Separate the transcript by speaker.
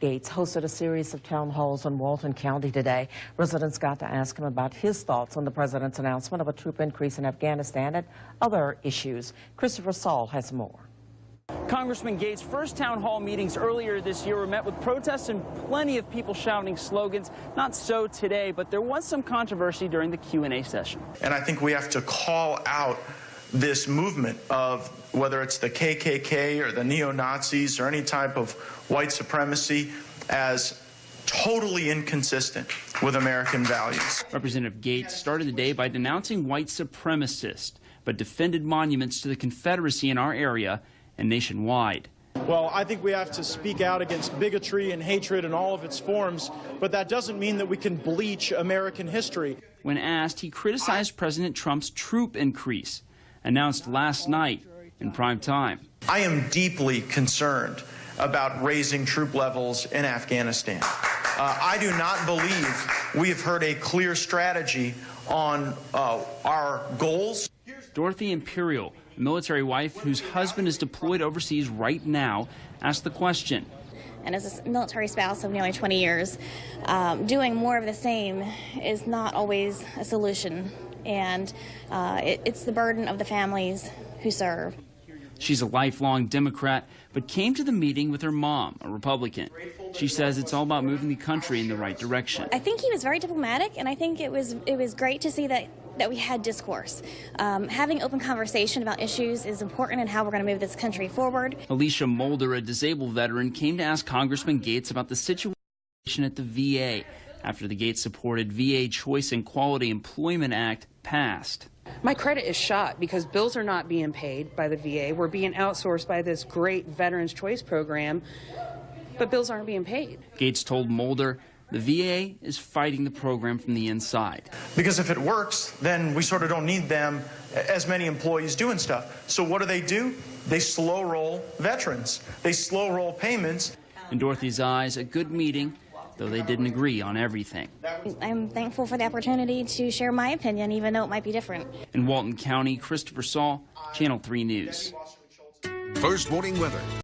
Speaker 1: Gaetz hosted a series of town halls in Walton County today. Residents got to ask him about his thoughts on the president's announcement of a troop increase in Afghanistan and other issues. Christopher Saul has more.
Speaker 2: Congressman Gaetz' first town hall meetings earlier this year were met with protests and plenty of people shouting slogans. Not so today, but there was some controversy during the Q&A session.
Speaker 3: And I think we have to call out this movement of whether it's the KKK or the neo-Nazis or any type of white supremacy as totally inconsistent with American values.
Speaker 2: Representative Gaetz started the day by denouncing white supremacists, but defended monuments to the Confederacy in our area and nationwide.
Speaker 4: Well, I think we have to speak out against bigotry and hatred in all of its forms, but that doesn't mean that we can bleach American history.
Speaker 2: When asked, he criticized President Trump's troop increase, announced last night in prime time.
Speaker 3: I am deeply concerned about raising troop levels in Afghanistan. I do not believe we have heard a clear strategy on our goals.
Speaker 2: Dorothy Imperial, a military wife whose husband is deployed overseas right now, asked the question.
Speaker 5: And as a military spouse of nearly 20 years, doing more of the same is not always a solution. And it's the burden of the families who serve.
Speaker 2: She's a lifelong Democrat, but came to the meeting with her mom, a Republican. She says it's all about moving the country in the right direction.
Speaker 5: I think he was very diplomatic, and I think it was great to see that we had discourse. Having open conversation about issues is important in how we're going to move this country forward.
Speaker 2: Alicia Mulder, a disabled veteran, came to ask Congressman Gaetz about the situation at the VA after the Gaetz-supported VA Choice and Quality Employment Act passed.
Speaker 6: My credit is shot because bills are not being paid by the VA. We're being outsourced by this great Veterans Choice program, but bills aren't being paid.
Speaker 2: Gaetz told Mulder the VA is fighting the program from the inside.
Speaker 3: Because if it works, then we sort of don't need them as many employees doing stuff. So what do? They slow roll veterans. They slow roll payments.
Speaker 2: In Dorothy's eyes, a good meeting, though they didn't agree on everything.
Speaker 5: I'm thankful for the opportunity to share my opinion, even though it might be different.
Speaker 2: In Walton County, Christopher Saul, Channel 3 News.
Speaker 7: First Morning Weather.